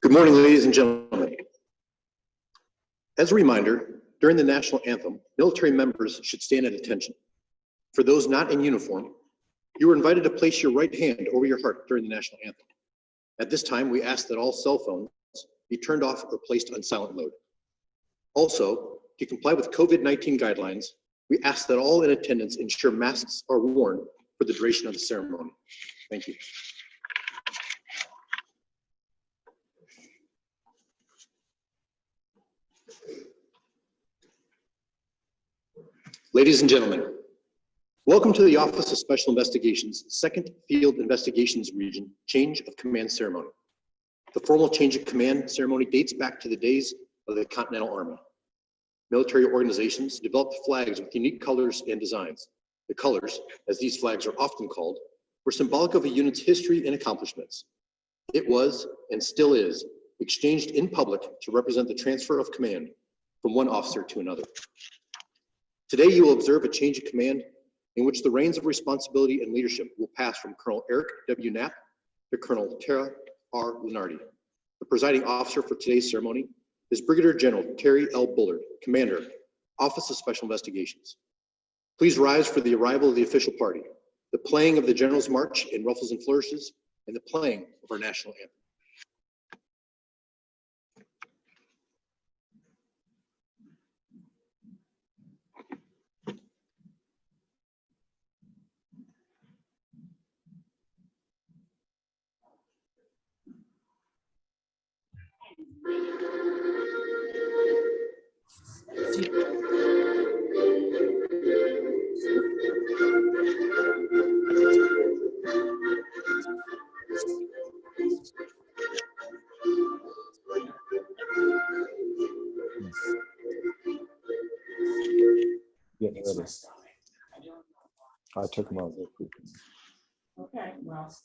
Good morning, ladies and gentlemen. As a reminder, during the national anthem, military members should stand at attention. For those not in uniform, you are invited to place your right hand over your heart during the national anthem. At this time, we ask that all cell phones be turned off or placed on silent mode. Also, to comply with COVID-19 guidelines, we ask that all in attendance ensure masks are worn for the duration of the ceremony. Thank you. Ladies and gentlemen, welcome to the Office of Special Investigations, 2nd Field Investigations Region Change of Command Ceremony. The formal change of command ceremony dates back to the days of the Continental Army. Military organizations developed flags with unique colors and designs. The colors, as these flags are often called, were symbolic of a unit's history and accomplishments. It was, and still is, exchanged in public to represent the transfer of command from one officer to another. Today, you will observe a change of command in which the reins of responsibility and leadership will pass from Colonel Eric W. Knapp to Colonel Tara R. Lunardi. The presiding officer for today's ceremony is Brigadier General Terry L. Bullard, Commander, Office of Special Investigations. Please rise for the arrival of the official party, the playing of the General's March in ruffles and flourishes, and the playing of our national anthem. Getting ready. I took them out real quick. Okay, well.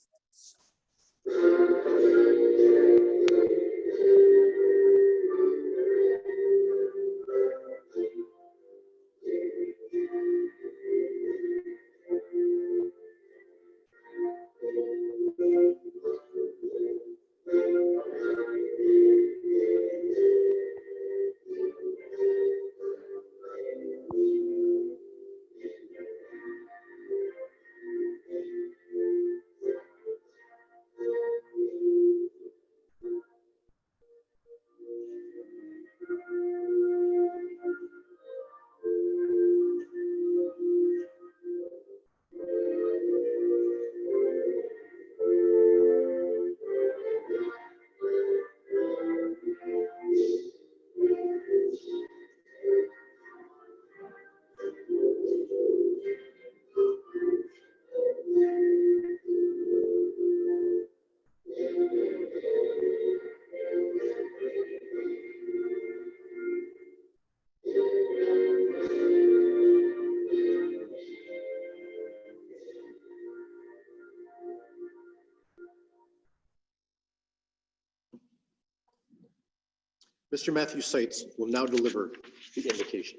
Mr. Matthew Seitz will now deliver the invocation.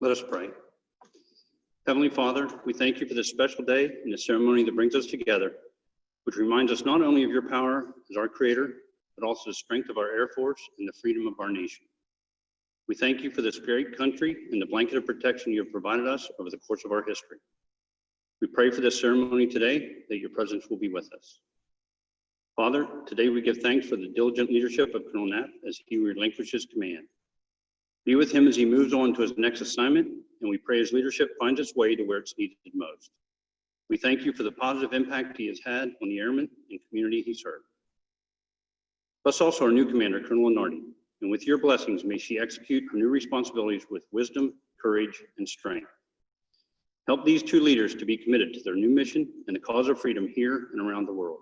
Let us pray. Heavenly Father, we thank you for this special day and the ceremony that brings us together, which reminds us not only of your power as our creator, but also the strength of our Air Force and the freedom of our nation. We thank you for this great country and the blanket of protection you have provided us over the course of our history. We pray for this ceremony today that your presence will be with us. Father, today we give thanks for the diligent leadership of Colonel Knapp as he relinquishes command. Be with him as he moves on to his next assignment, and we pray his leadership finds its way to where it's needed most. We thank you for the positive impact he has had on the airmen and community he served. Bless also our new commander, Colonel Lunardi, and with your blessings, may she execute her new responsibilities with wisdom, courage, and strength. Help these two leaders to be committed to their new mission and the cause of freedom here and around the world.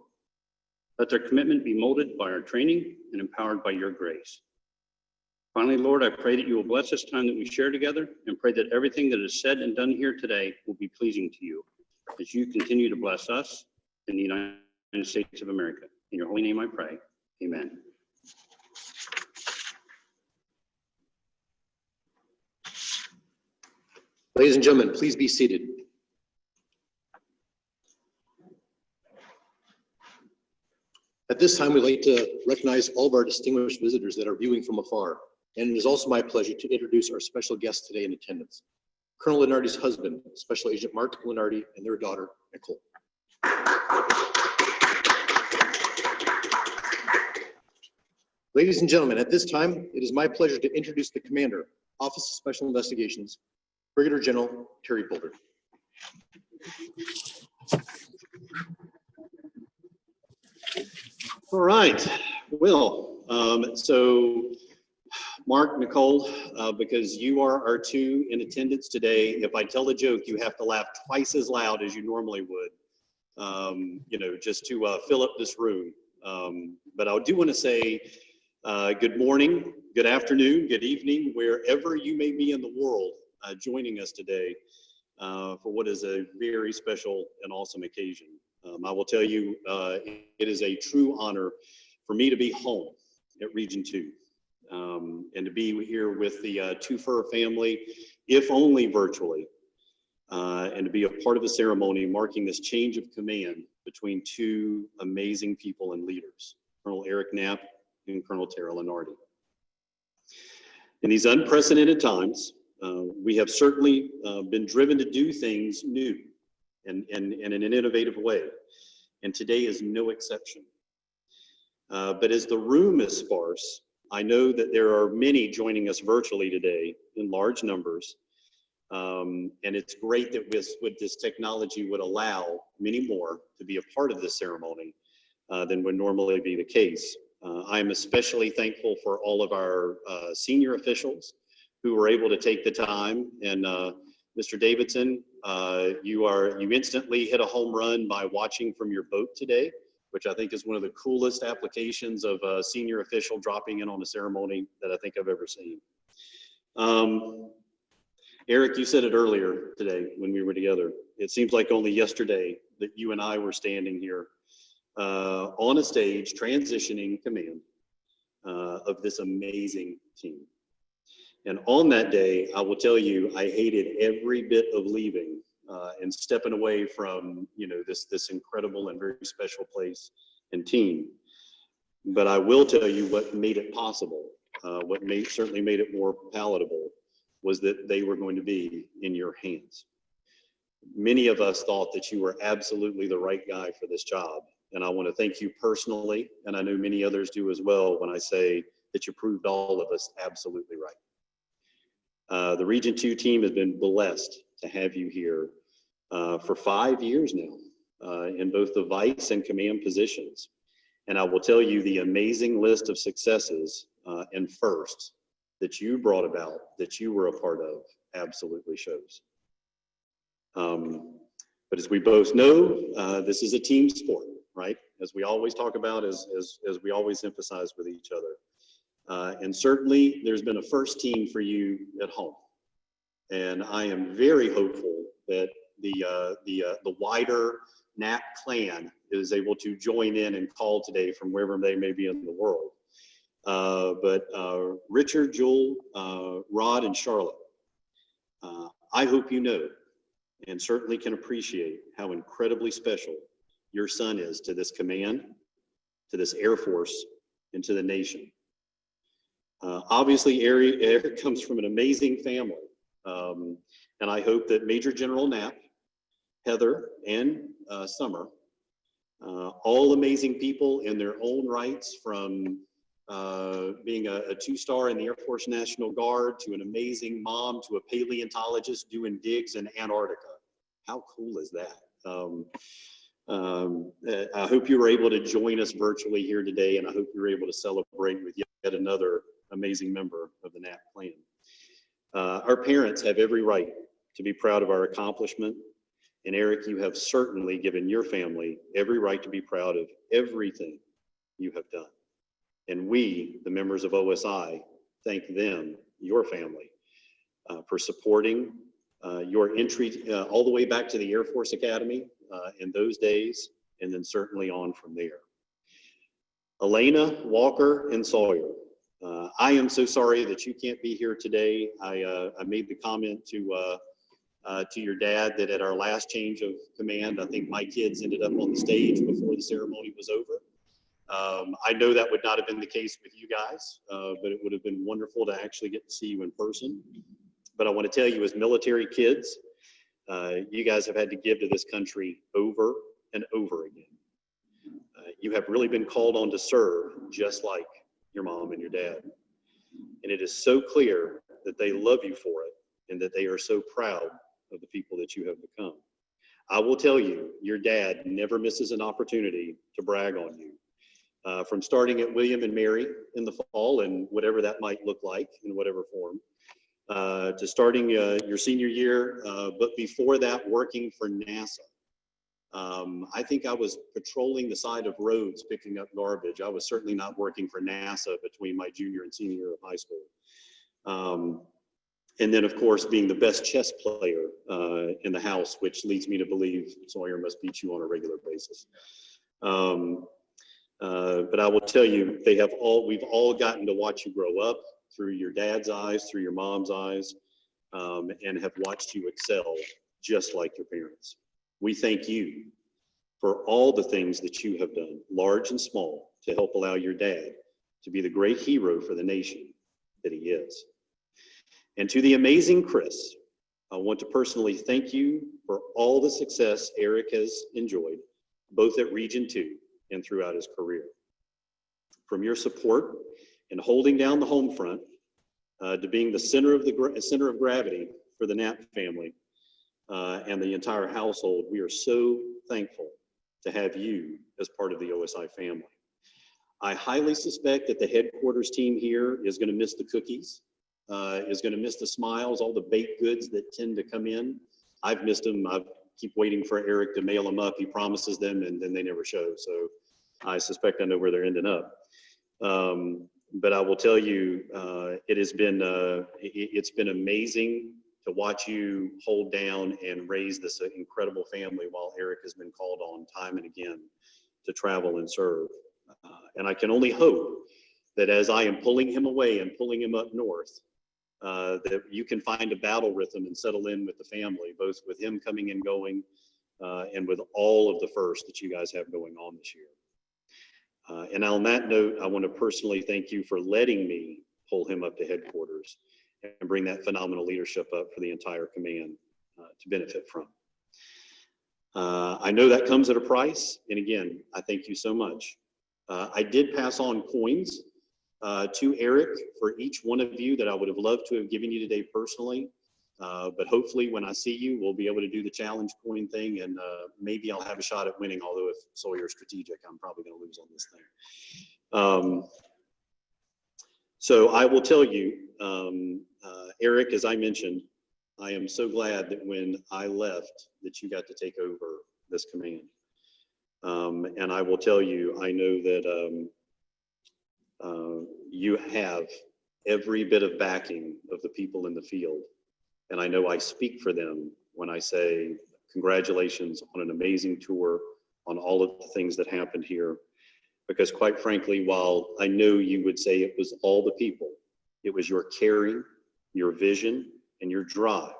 Let their commitment be molded by our training and empowered by your grace. Finally, Lord, I pray that you will bless this time that we share together and pray that everything that is said and done here today will be pleasing to you as you continue to bless us in the United States of America. In your holy name I pray, amen. Ladies and gentlemen, please be seated. At this time, we'd like to recognize all of our distinguished visitors that are viewing from afar. And it is also my pleasure to introduce our special guests today in attendance. Colonel Lunardi's husband, Special Agent Mark Lunardi, and their daughter, Nicole. Ladies and gentlemen, at this time, it is my pleasure to introduce the Commander, Office of Special Investigations, Brigadier General Terry Bullard. All right, well, so Mark, Nicole, because you are our two in attendance today, if I tell a joke, you have to laugh twice as loud as you normally would, you know, just to fill up this room. But I do want to say good morning, good afternoon, good evening, wherever you may be in the world joining us today for what is a very special and awesome occasion. I will tell you, it is a true honor for me to be home at Region 2 and to be here with the Twofer family, if only virtually, and to be a part of the ceremony marking this change of command between two amazing people and leaders, Colonel Eric Knapp and Colonel Tara Lunardi. In these unprecedented times, we have certainly been driven to do things new and in an innovative way, and today is no exception. But as the room is sparse, I know that there are many joining us virtually today in large numbers, and it's great that with this technology would allow many more to be a part of this ceremony than would normally be the case. I am especially thankful for all of our senior officials who were able to take the time. And Mr. Davidson, you instantly hit a home run by watching from your boat today, which I think is one of the coolest applications of a senior official dropping in on a ceremony that I think I've ever seen. Eric, you said it earlier today when we were together. It seems like only yesterday that you and I were standing here on a stage transitioning command of this amazing team. And on that day, I will tell you, I hated every bit of leaving and stepping away from, you know, this incredible and very special place and team. But I will tell you what made it possible, certainly made it more palatable, was that they were going to be in your hands. Many of us thought that you were absolutely the right guy for this job. And I want to thank you personally, and I know many others do as well, when I say that you proved all of us absolutely right. The Region 2 team has been blessed to have you here for 5 years now in both the vice and command positions. And I will tell you the amazing list of successes and firsts that you brought about, that you were a part of, absolutely shows. But as we both know, this is a team sport, right? As we always talk about, as we always emphasize with each other. And certainly there's been a first team for you at home. And I am very hopeful that the wider Knapp clan is able to join in and call today from wherever they may be in the world. But Richard, Joel, Rod, and Charlotte, I hope you know and certainly can appreciate how incredibly special your son is to this command, to this Air Force, and to the nation. Obviously, Eric comes from an amazing family, and I hope that Major General Knapp, Heather, and Summer, all amazing people in their own rights, from being a two-star in the Air Force National Guard to an amazing mom to a paleontologist doing digs in Antarctica. How cool is that? I hope you were able to join us virtually here today, and I hope you were able to celebrate with yet another amazing member of the Knapp clan. Our parents have every right to be proud of our accomplishment, and Eric, you have certainly given your family every right to be proud of everything you have done. And we, the members of OSI, thank them, your family, for supporting your entry all the way back to the Air Force Academy in those days, and then certainly on from there. Elena, Walker, and Sawyer, I am so sorry that you can't be here today. I made the comment to to your dad that at our last change of command, I think my kids ended up on the stage before the ceremony was over. I know that would not have been the case with you guys, but it would have been wonderful to actually get to see you in person. But I want to tell you, as military kids, you guys have had to give to this country over and over again. You have really been called on to serve just like your mom and your dad. And it is so clear that they love you for it and that they are so proud of the people that you have become. I will tell you, your dad never misses an opportunity to brag on you. From starting at William and Mary in the fall and whatever that might look like in whatever form, to starting your senior year, but before that, working for NASA. I think I was patrolling the side of roads picking up garbage. I was certainly not working for NASA between my junior and senior year of high school. And then, of course, being the best chess player in the house, which leads me to believe Sawyer must beat you on a regular basis. But I will tell you, we've all gotten to watch you grow up through your dad's eyes, through your mom's eyes, and have watched you excel just like your parents. We thank you for all the things that you have done, large and small, to help allow your dad to be the great hero for the nation that he is. And to the amazing Chris, I want to personally thank you for all the success Eric has enjoyed, both at Region 2 and throughout his career. From your support in holding down the home front to being the center of gravity for the Knapp family and the entire household, we are so thankful to have you as part of the OSI family. I highly suspect that the headquarters team here is going to miss the cookies, is going to miss the smiles, all the baked goods that tend to come in. I've missed them. I keep waiting for Eric to mail them up. He promises them and then they never show. So I suspect I know where they're ending up. But I will tell you, it's been amazing to watch you hold down and raise this incredible family while Eric has been called on time and again to travel and serve. And I can only hope that as I am pulling him away and pulling him up north, that you can find a battle rhythm and settle in with the family, both with him coming and going and with all of the firsts that you guys have going on this year. And on that note, I want to personally thank you for letting me pull him up to headquarters and bring that phenomenal leadership up for the entire command to benefit from. I know that comes at a price. And again, I thank you so much. I did pass on coins to Eric for each one of you that I would have loved to have given you today personally. But hopefully when I see you, we'll be able to do the challenge coin thing and maybe I'll have a shot at winning. Although if Sawyer's strategic, I'm probably going to lose on this thing. So I will tell you, Eric, as I mentioned, I am so glad that when I left that you got to take over this command. And I will tell you, I know that you have every bit of backing of the people in the field. And I know I speak for them when I say congratulations on an amazing tour, on all of the things that happened here. Because quite frankly, while I know you would say it was all the people, it was your caring, your vision, and your drive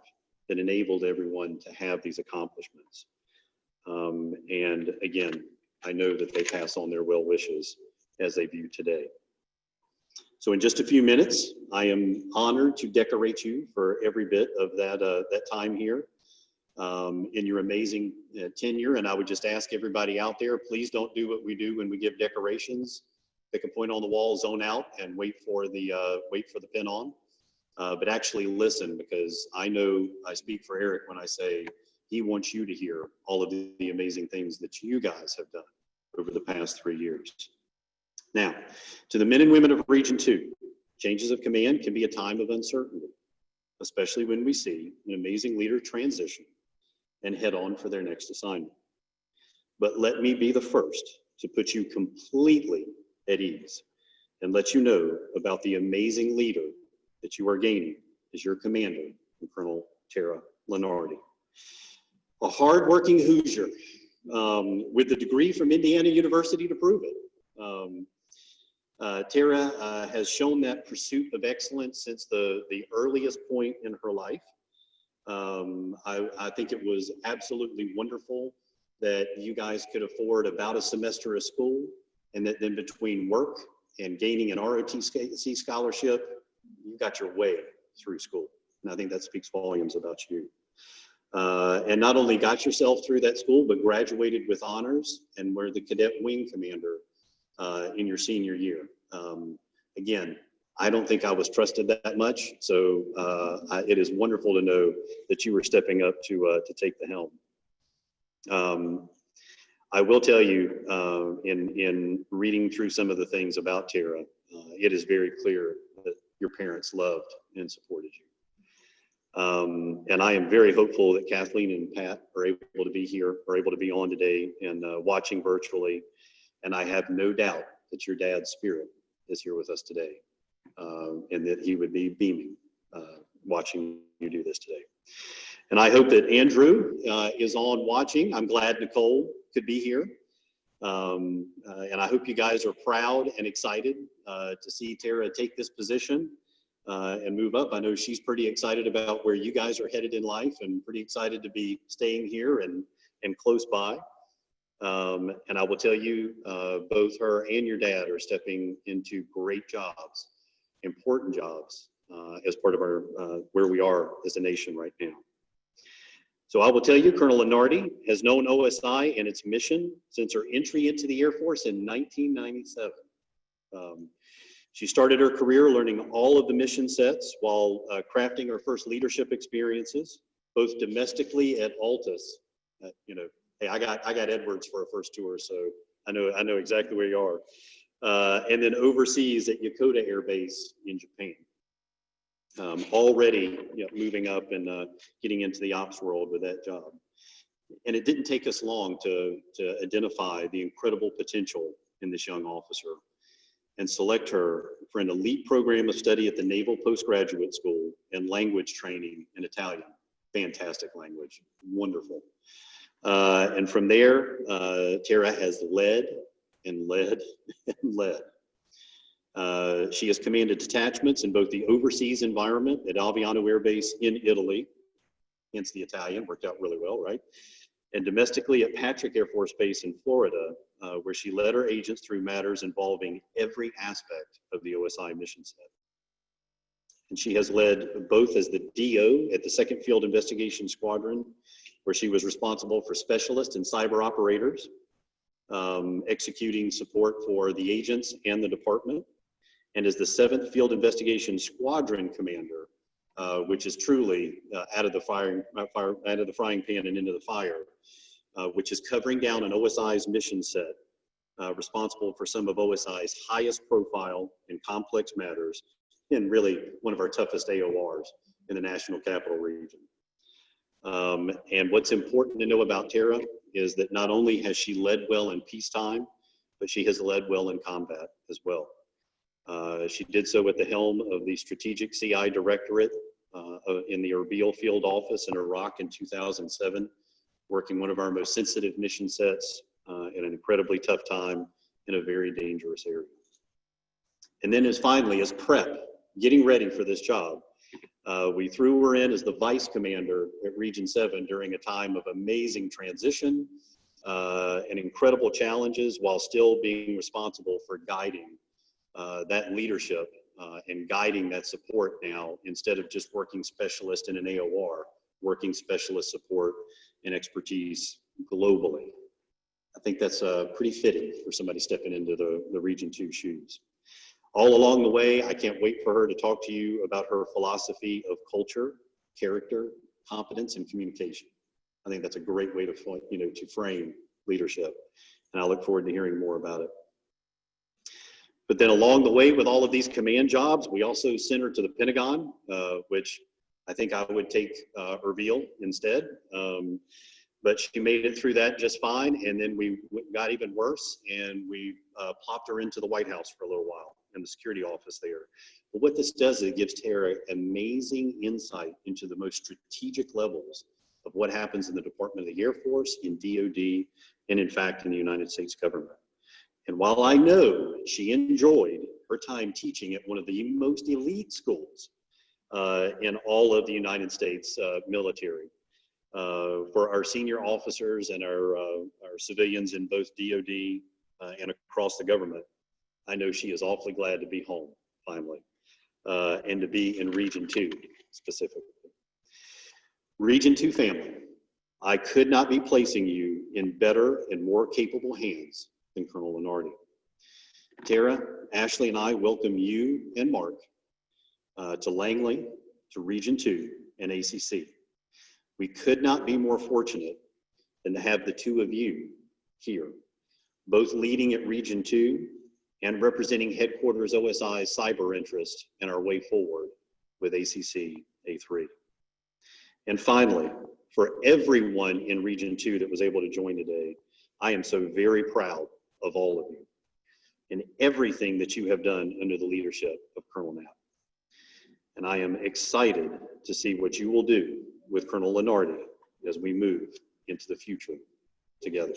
that enabled everyone to have these accomplishments. And again, I know that they pass on their well wishes as they view today. So in just a few minutes, I am honored to decorate you for every bit of that time here in your amazing tenure. And I would just ask everybody out there, please don't do what we do when we give decorations. Pick a point on the wall, zone out, and wait for the pin on. But actually listen, because I know I speak for Eric when I say he wants you to hear all of the amazing things that you guys have done over the past 3 years. Now, to the men and women of Region 2, changes of command can be a time of uncertainty, especially when we see an amazing leader transition and head on for their next assignment. But let me be the first to put you completely at ease and let you know about the amazing leader that you are gaining as your commander, Colonel Tara Lunardi. A hardworking Hoosier with a degree from Indiana University to prove it. Tara has shown that pursuit of excellence since the earliest point in her life. I think it was absolutely wonderful that you guys could afford about a semester of school, and that then between work and gaining an ROTC scholarship, you got your way through school. And I think that speaks volumes about you. And not only got yourself through that school, but graduated with honors and were the cadet wing commander in your senior year. Again, I don't think I was trusted that much, so it is wonderful to know that you were stepping up to take the helm. I will tell you, in reading through some of the things about Tara, it is very clear that your parents loved and supported you. And I am very hopeful that Kathleen and Pat are able to be here, are able to be on today and watching virtually. And I have no doubt that your dad's spirit is here with us today, and that he would be beaming watching you do this today. And I hope that Andrew is on watching. I'm glad Nicole could be here. And I hope you guys are proud and excited to see Tara take this position and move up. I know she's pretty excited about where you guys are headed in life, and pretty excited to be staying here and close by. And I will tell you, both her and your dad are stepping into great jobs, important jobs, as part of our where we are as a nation right now. So I will tell you, Colonel Lunardi has known OSI and its mission since her entry into the Air Force in 1997. She started her career learning all of the mission sets while crafting her first leadership experiences, both domestically at Altus. You know, hey, I got Edwards for a first tour, so I know exactly where you are. And then overseas at Yokota Air Base in Japan. Already moving up and getting into the ops world with that job. And it didn't take us long to identify the incredible potential in this young officer and select her for an elite program of study at the Naval Postgraduate School and language training in Italian. Fantastic language, wonderful. And from there, Tara has led and led and led. She has commanded detachments in both the overseas environment at Aviano Air Base in Italy, hence the Italian, worked out really well, right? And domestically at Patrick Air Force Base in Florida, where she led her agents through matters involving every aspect of the OSI mission set. And she has led both as the DO at the 2nd Field Investigation Squadron, where she was responsible for specialists and cyber operators, executing support for the agents and the department, and as the 7th Field Investigation Squadron Commander, which is truly out of the frying pan and into the fire, which is covering down an OSI's mission set, responsible for some of OSI's highest profile and complex matters, and really one of our toughest AORs in the National Capital Region. And what's important to know about Tara is that not only has she led well in peacetime, but she has led well in combat as well. She did so at the helm of the Strategic CI Directorate in the Erbil Field Office in Iraq in 2007, working one of our most sensitive mission sets in an incredibly tough time in a very dangerous area. And then finally, as prep, getting ready for this job, we threw her in as the Vice Commander at Region 7 during a time of amazing transition and incredible challenges, while still being responsible for guiding that leadership and guiding that support now, instead of just working specialist in an AOR, working specialist support and expertise globally. I think that's pretty fitting for somebody stepping into the Region 2 shoes. All along the way, I can't wait for her to talk to you about her philosophy of culture, character, competence, and communication. I think that's a great way to frame leadership, and I look forward to hearing more about it. But then along the way with all of these command jobs, we also sent her to the Pentagon, which I think I would take Erbil instead. But she made it through that just fine. And then we got even worse, and we plopped her into the White House for a little while in the security office there. But what this does is it gives Tara amazing insight into the most strategic levels of what happens in the Department of the Air Force, in DOD, and in fact in the United States government. And while I know she enjoyed her time teaching at one of the most elite schools, in all of the United States military. For our senior officers and our civilians in both DOD and across the government, I know she is awfully glad to be home finally, and to be in Region 2 specifically. Region 2 family, I could not be placing you in better and more capable hands than Colonel Lunardi. Tara, Ashley, and I welcome you and Mark to Langley, to Region 2 and ACC. We could not be more fortunate than to have the two of you here, both leading at Region 2 and representing headquarters OSI's cyber interest and our way forward with ACC A3. And finally, for everyone in Region 2 that was able to join today, I am so very proud of all of you and everything that you have done under the leadership of Colonel Knapp. And I am excited to see what you will do with Colonel Lunardi as we move into the future together.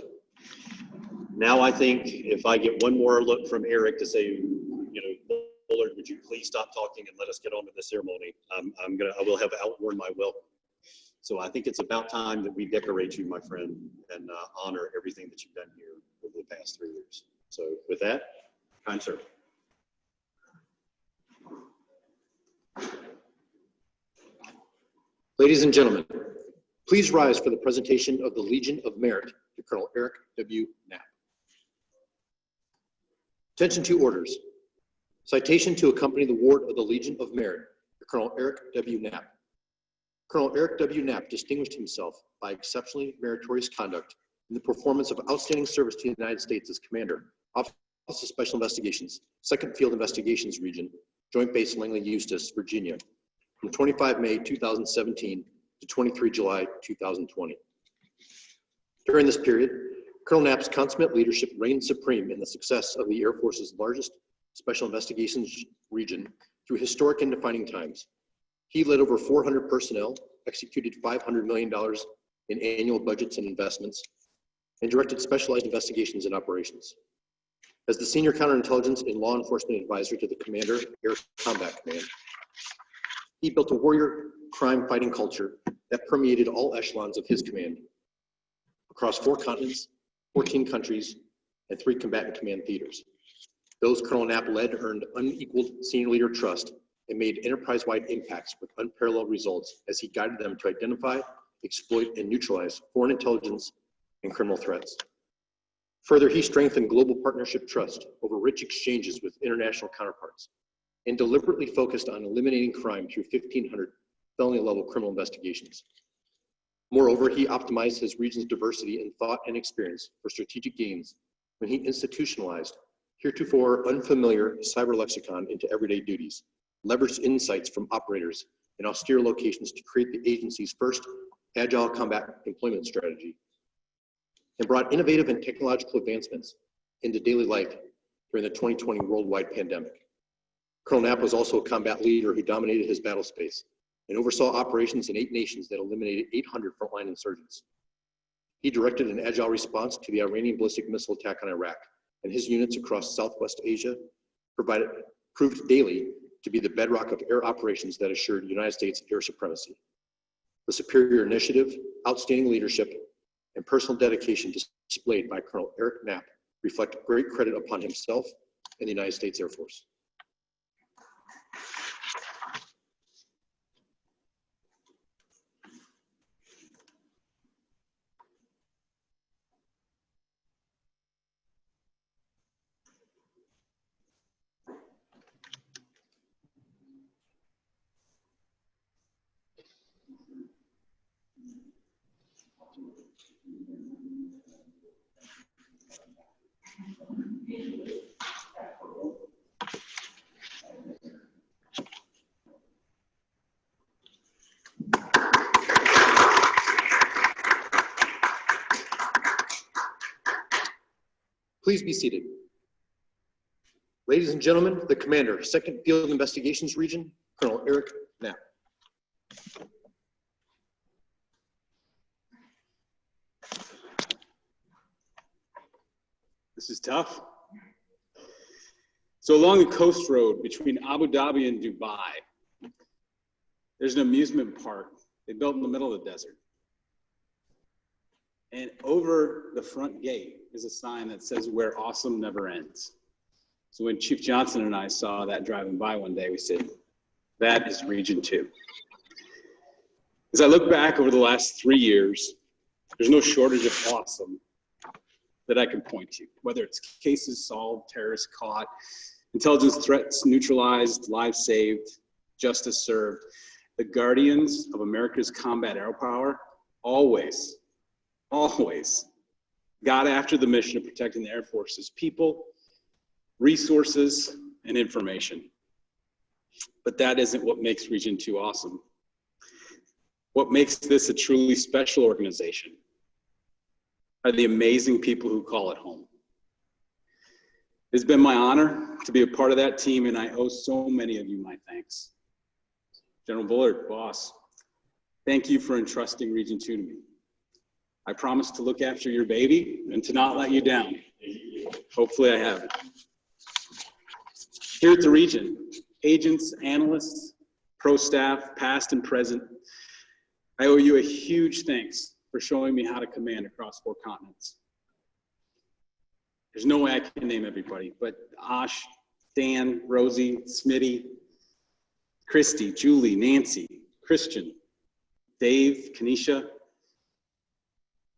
Now I think if I get one more look from Eric to say, you know, Bullard, would you please stop talking and let us get on with the ceremony? I will have outworn my welcome. So I think it's about time that we decorate you, my friend, and honor everything that you've done here over the past 3 years. So with that, kind sir. Ladies and gentlemen, please rise for the presentation of the Legion of Merit to Colonel Eric W. Knapp. Attention to orders. Citation to accompany the Ward of the Legion of Merit to Colonel Eric W. Knapp. Colonel Eric W. Knapp distinguished himself by exceptionally meritorious conduct in the performance of outstanding service to the United States as Commander, Office of Special Investigations, 2nd Field Investigations Region, Joint Base Langley, Eustis, Virginia, from 25 May 2017 to 23 July 2020. During this period, Colonel Knapp's consummate leadership reigned supreme in the success of the Air Force's largest Special Investigations region through historic and defining times. He led over 400 personnel, executed $500 million in annual budgets and investments, and directed specialized investigations and operations. As the senior counterintelligence and law enforcement advisor to the Commander, Air Combat Command, he built a warrior crime-fighting culture that permeated all echelons of his command across 4 continents, 14 countries, and 3 combatant command theaters. Those Colonel Knapp led earned unequaled senior leader trust and made enterprise-wide impacts with unparalleled results as he guided them to identify, exploit, and neutralize foreign intelligence and criminal threats. Further, he strengthened global partnership trust over rich exchanges with international counterparts and deliberately focused on eliminating crime through 1,500 felony-level criminal investigations. Moreover, he optimized his region's diversity in thought and experience for strategic gains when he institutionalized heretofore unfamiliar cyber lexicon into everyday duties, leveraged insights from operators in austere locations to create the agency's first agile combat employment strategy, and brought innovative and technological advancements into daily life during the 2020 worldwide pandemic. Colonel Knapp was also a combat leader who dominated his battle space and oversaw operations in 8 nations that eliminated 800 frontline insurgents. He directed an agile response to the Iranian ballistic missile attack on Iraq, and his units across Southwest Asia proved daily to be the bedrock of air operations that assured United States air supremacy. The superior initiative, outstanding leadership, and personal dedication displayed by Colonel Eric Knapp reflect great credit upon himself and the United States Air Force. Please be seated. Ladies and gentlemen, the Commander, 2nd Field Investigations Region, Colonel Eric Knapp. This is tough. So along the coast road between Abu Dhabi and Dubai, There's an amusement park they built in the middle of the desert. And over the front gate is a sign that says, "Where awesome never ends." So when Chief Johnson and I saw that driving by one day, we said, that is Region 2. As I look back over the last 3 years, there's no shortage of awesome that I can point to, whether it's cases solved, terrorists caught, intelligence threats neutralized, lives saved, justice served. The guardians of America's combat air power always got after the mission of protecting the Air Force's people, resources, and information. But that isn't what makes Region 2 awesome. What makes this a truly special organization are the amazing people who call it home. It's been my honor to be a part of that team, and I owe so many of you my thanks. General Bullard, boss, thank you for entrusting Region 2 to me. I promise to look after your baby and to not let you down. Hopefully I have it. Here at the Region, agents, analysts, pro staff, past and present, I owe you a huge thanks for showing me how to command across 4 continents. There's no way I can name everybody, but Ash, Dan, Rosie, Smitty, Christy, Julie, Nancy, Christian, Dave, Kenesha,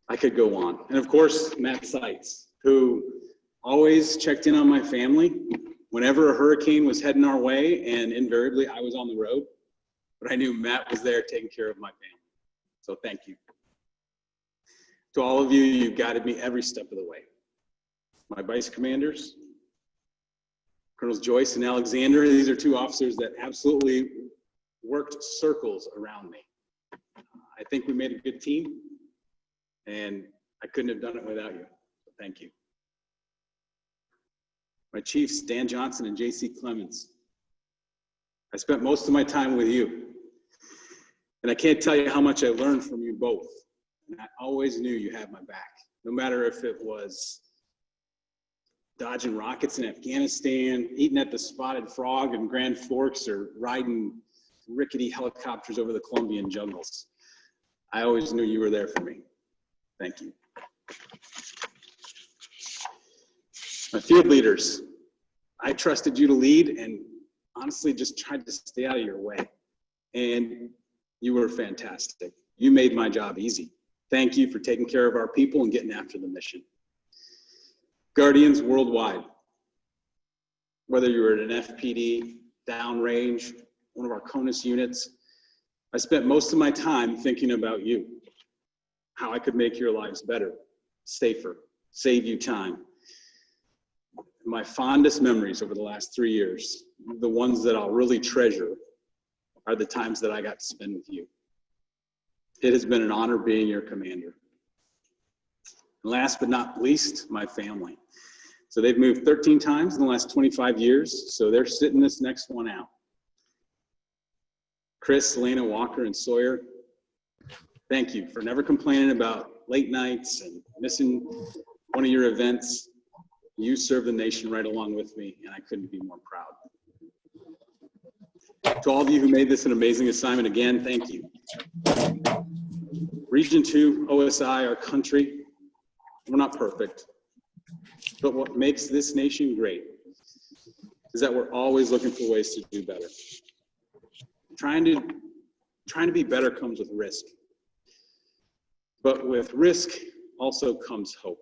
I could go on. And of course, Matt Seitz, who always checked in on my family whenever a hurricane was heading our way, and invariably I was on the road, but I knew Matt was there taking care of my family. So thank you. To all of you, you've guided me every step of the way. My vice commanders, Colonels Joyce and Alexander, these are 2 officers that absolutely worked circles around me. I think we made a good team, and I couldn't have done it without you. So thank you. My chiefs, Dan Johnson and J.C. Clemens. I spent most of my time with you, and I can't tell you how much I learned from you both. And I always knew you had my back, no matter if it was dodging rockets in Afghanistan, eating at the Spotted Frog in Grand Forks, or riding rickety helicopters over the Colombian jungles. I always knew you were there for me. Thank you. My field leaders, I trusted you to lead and honestly just tried to stay out of your way. And you were fantastic. You made my job easy. Thank you for taking care of our people and getting after the mission. Guardians worldwide, whether you were at an FPD, downrange, one of our CONUS units, I spent most of my time thinking about you, how I could make your lives better, safer, save you time. My fondest memories over the last 3 years, the ones that I'll really treasure, are the times that I got to spend with you. It has been an honor being your commander. And last but not least, my family. So they've moved 13 times in the last 25 years, so they're sitting this next one out. Chris, Lena, Walker, and Sawyer, thank you for never complaining about late nights and missing one of your events. You served the nation right along with me, and I couldn't be more proud. To all of you who made this an amazing assignment, again, thank you. Region 2, OSI, our country, we're not perfect, but what makes this nation great is that we're always looking for ways to do better. Trying to be better comes with risk, but with risk also comes hope.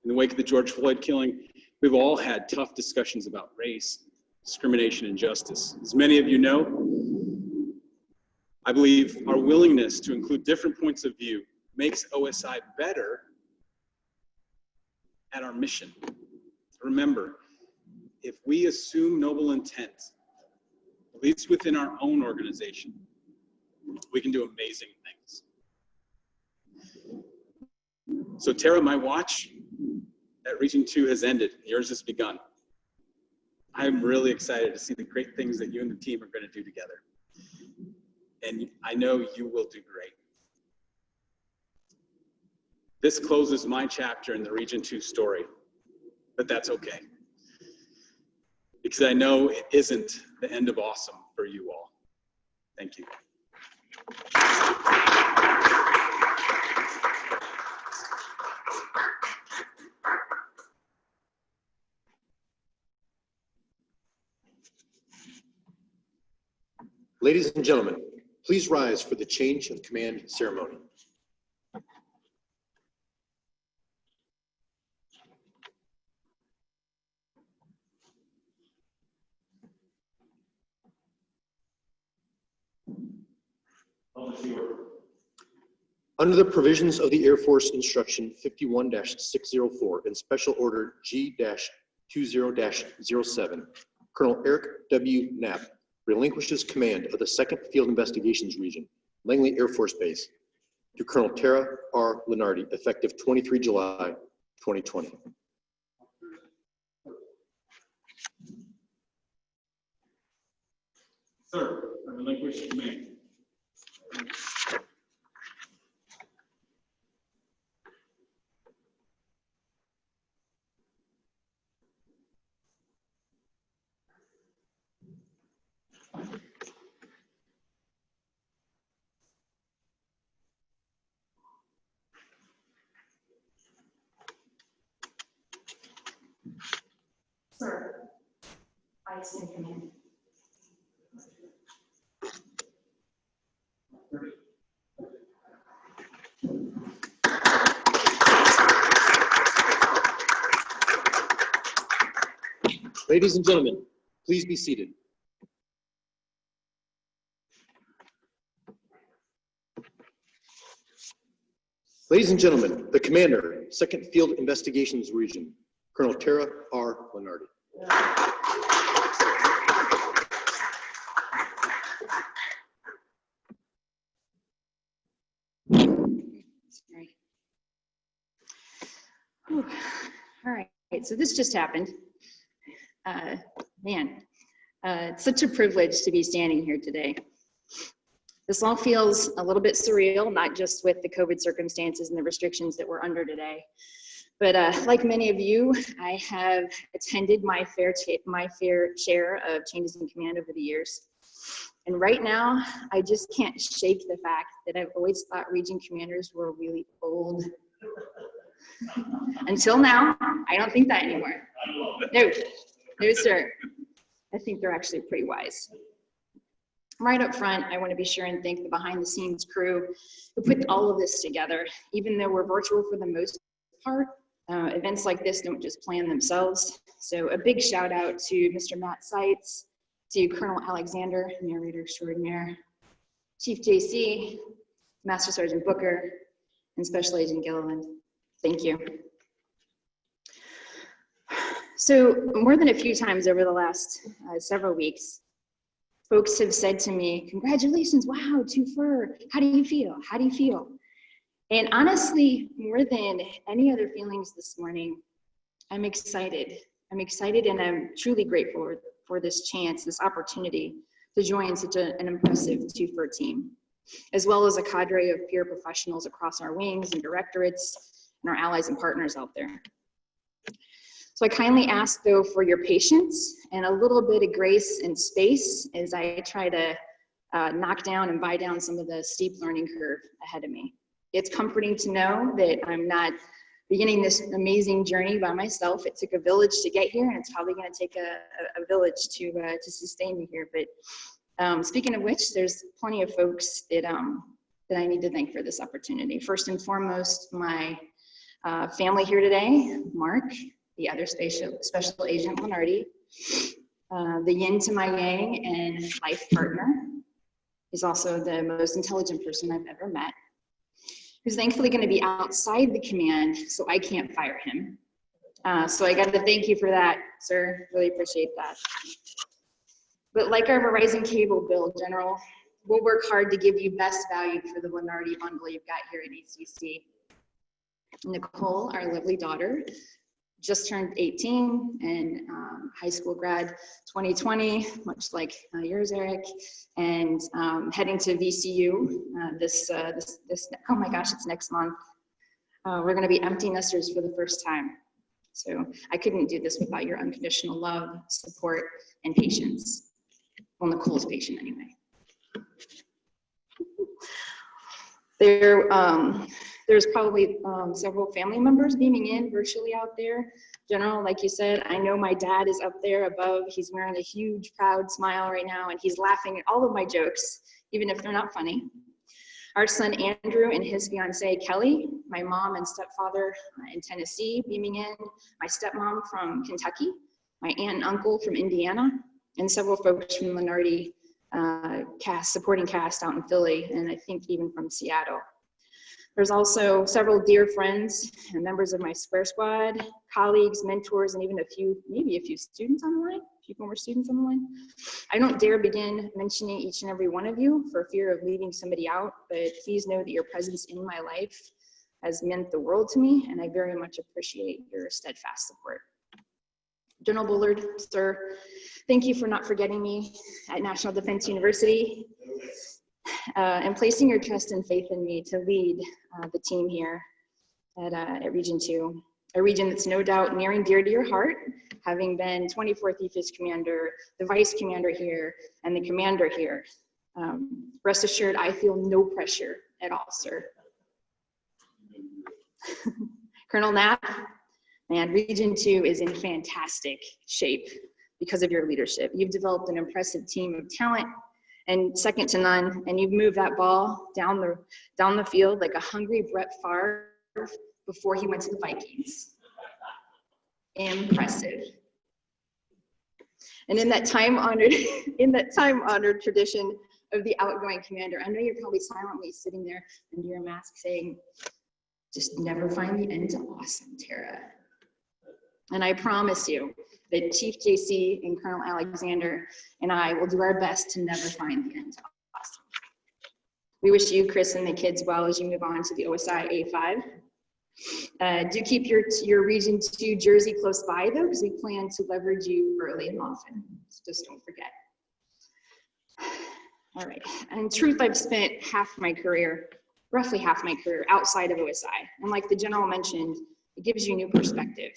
In the wake of the George Floyd killing, we've all had tough discussions about race, discrimination, and justice. As many of you know, I believe our willingness to include different points of view makes OSI better at our mission. Remember, if we assume noble intent, at least within our own organization, we can do amazing things. So Tara, my watch at Region 2 has ended. Yours has begun. I'm really excited to see the great things that you and the team are going to do together. And I know you will do great. This closes my chapter in the Region 2 story, but that's okay. Because I know it isn't the end of awesome for you all. Thank you. Ladies and gentlemen, please rise for the change of command ceremony. Under the provisions of the Air Force Instruction 51-604 and Special Order G-20-07, Colonel Eric W. Knapp relinquishes command of the 2nd Field Investigations Region, Langley Air Force Base, to Colonel Tara R. Lunardi, effective 23 July 2020. Sir, I relinquish command. Sir, I assume command. Ladies and gentlemen, please be seated. Ladies and gentlemen, the Commander, 2nd Field Investigations Region, Colonel Tara R. Lunardi. Sorry. Whew. All right, so this just happened. It's such a privilege to be standing here today. This all feels a little bit surreal, not just with the COVID circumstances and the restrictions that we're under today, but like many of you, I have attended my fair share of changes in command over the years. And right now, I just can't shake the fact that I've always thought region commanders were really old. Until now, I don't think that anymore. No, sir. I think they're actually pretty wise. Right up front, I want to be sure and thank the behind-the-scenes crew who put all of this together. Even though we're virtual for the most part, events like this don't just plan themselves. So a big shout out to Mr. Matt Seitz, to Colonel Alexander, narrator extraordinaire, Chief JC, Master Sergeant Booker, and Special Agent Gilliland. Thank you. So more than a few times over the last several weeks, folks have said to me, congratulations, wow, 2 fur, how do you feel? How do you feel? And honestly, more than any other feelings this morning, I'm excited. I'm excited and I'm truly grateful for this chance, this opportunity to join such an impressive 2 fur team, as well as a cadre of peer professionals across our wings and directorates and our allies and partners out there. So I kindly ask, though, for your patience and a little bit of grace and space as I try to knock down and buy down some of the steep learning curve ahead of me. It's comforting to know that I'm not beginning this amazing journey by myself. It took a village to get here, and it's probably going to take a village to sustain me here. But speaking of which, there's plenty of folks that I need to thank for this opportunity. First and foremost, my family here today, Mark, the other Special Agent Lunardi, the yin to my yang and life partner. He's also the most intelligent person I've ever met, who's thankfully going to be outside the command, so I can't fire him. So I got to thank you for that, sir. Really appreciate that. But like our Verizon cable bill, General, we'll work hard to give you best value for the Lunardi bundle you've got here at ACC. Nicole, our lovely daughter, just turned 18 and high school grad 2020, much like yours, Eric, and heading to VCU this, oh my gosh, it's next month. We're gonna be empty nesters for the first time. So I couldn't do this without your unconditional love, support, and patience. Well, Nicole's patient anyway. There's probably several family members beaming in virtually out there. General, like you said, I know my dad is up there above. He's wearing a huge, proud smile right now, and he's laughing at all of my jokes, even if they're not funny. Our son Andrew and his fiancee Kelly, my mom and stepfather in Tennessee beaming in, my stepmom from Kentucky, my aunt and uncle from Indiana, and several folks from Lunardi supporting cast out in Philly, and I think even from Seattle. There's also several dear friends and members of my Square Squad, colleagues, mentors, and even maybe a few students on the line, a few former students on the line. I don't dare begin mentioning each and every one of you for fear of leaving somebody out, but please know that your presence in my life has meant the world to me, and I very much appreciate your steadfast support. General Bullard, sir, thank you for not forgetting me at National Defense University and placing your trust and faith in me to lead the team here at Region 2, a region that's no doubt near and dear to your heart, having been 24th EFIS Commander, the Vice Commander here, and the Commander here. Rest assured, I feel no pressure at all, sir. Colonel Knapp, man, Region 2 is in fantastic shape because of your leadership. You've developed an impressive team of talent and second to none, and you've moved that ball down the field like a hungry Brett Favre before he went to the Vikings. Impressive. And in that time-honored tradition of the outgoing commander, I know you're probably silently sitting there under your mask saying, just never find the end to awesome, Tara. And I promise you that Chief JC and Colonel Alexander and I will do our best to never find the end to awesome. We wish you, Chris, and the kids well as you move on to the OSI A5. Do keep your Region 2 jersey close by, though, because we plan to leverage you early and often. So just don't forget. All right. In truth, I've spent roughly half my career outside of OSI. And like the general mentioned, it gives you new perspective.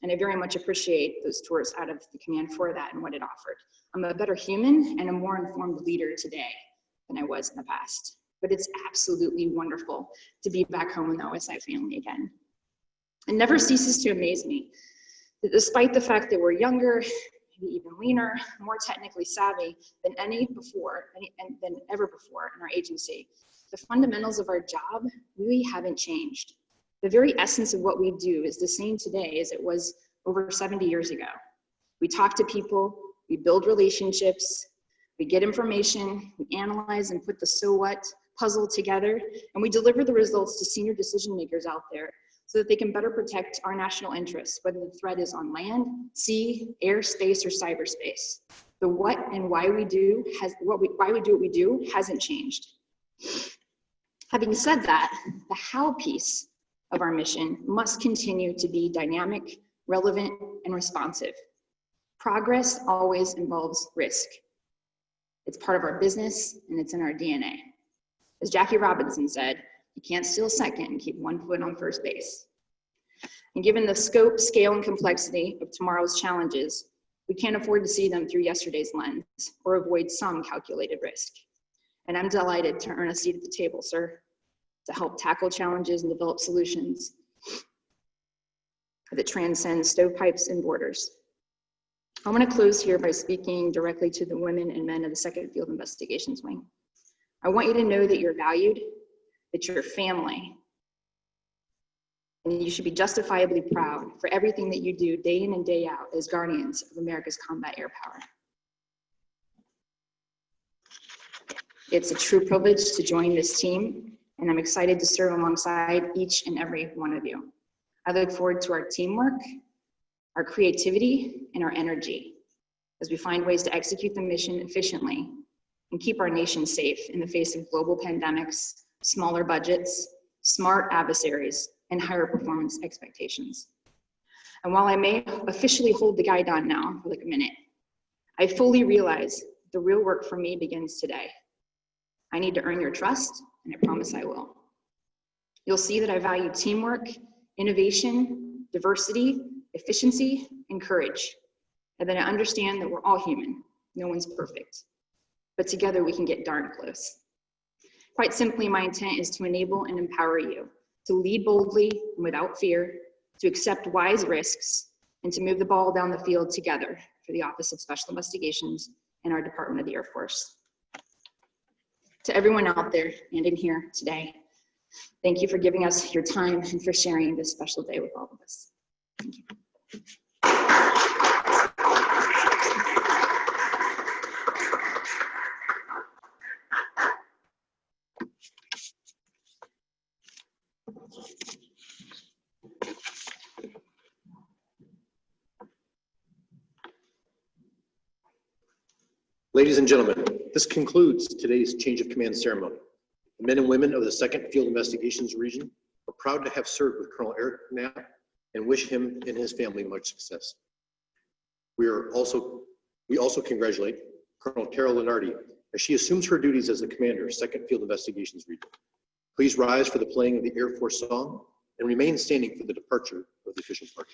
And I very much appreciate those tours out of the command for that and what it offered. I'm a better human and a more informed leader today than I was in the past. But it's absolutely wonderful to be back home in the OSI family again. It never ceases to amaze me that despite the fact that we're younger, maybe even leaner, more technically savvy than ever before in our agency, the fundamentals of our job really haven't changed. The very essence of what we do is the same today as it was over 70 years ago. We talk to people, we build relationships, we get information, we analyze and put the so what puzzle together, and we deliver the results to senior decision makers out there so that they can better protect our national interests, whether the threat is on land, sea, air, space, or cyberspace. The what and why we do what we do hasn't changed. Having said that, the how piece of our mission must continue to be dynamic, relevant, and responsive. Progress always involves risk. It's part of our business and it's in our DNA. As Jackie Robinson said, you can't steal second and keep one foot on first base. And given the scope, scale, and complexity of tomorrow's challenges, we can't afford to see them through yesterday's lens or avoid some calculated risk. And I'm delighted to earn a seat at the table, sir, to help tackle challenges and develop solutions that transcend stovepipes and borders. I want to close here by speaking directly to the women and men of the 2nd Field Investigations Wing. I want you to know that you're valued, that you're family, and you should be justifiably proud for everything that you do day in and day out as guardians of America's combat air power. It's a true privilege to join this team, and I'm excited to serve alongside each and every one of you. I look forward to our teamwork, our creativity, and our energy as we find ways to execute the mission efficiently and keep our nation safe in the face of global pandemics, smaller budgets, smart adversaries, and higher performance expectations. And while I may officially hold the guide on now for like a minute, I fully realize the real work for me begins today. I need to earn your trust, and I promise I will. You'll see that I value teamwork, innovation, diversity, efficiency, and courage, and that I understand that we're all human. No one's perfect. but together we can get darn close. Quite simply, my intent is to enable and empower you to lead boldly and without fear, to accept wise risks, and to move the ball down the field together for the Office of Special Investigations and our Department of the Air Force. To everyone out there and in here today, thank you for giving us your time and for sharing this special day with all of us. Thank you. Ladies and gentlemen, this concludes today's change of command ceremony. The men and women of the 2nd Field Investigations Region are proud to have served with Colonel Eric Knapp and wish him and his family much success. We also congratulate Colonel Carol Lunardi as she assumes her duties as the commander of 2nd Field Investigations Region. Please rise for the playing of the Air Force song and remain standing for the departure of the official party.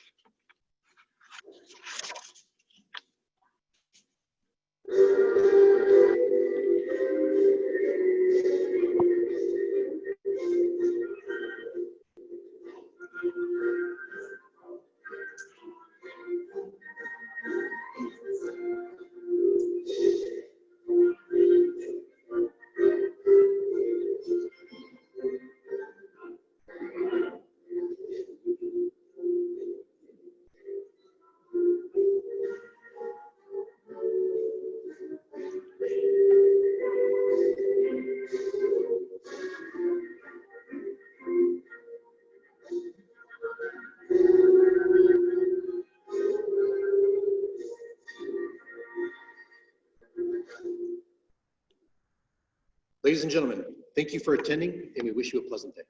Ladies and gentlemen, thank you for attending, and we wish you a pleasant day.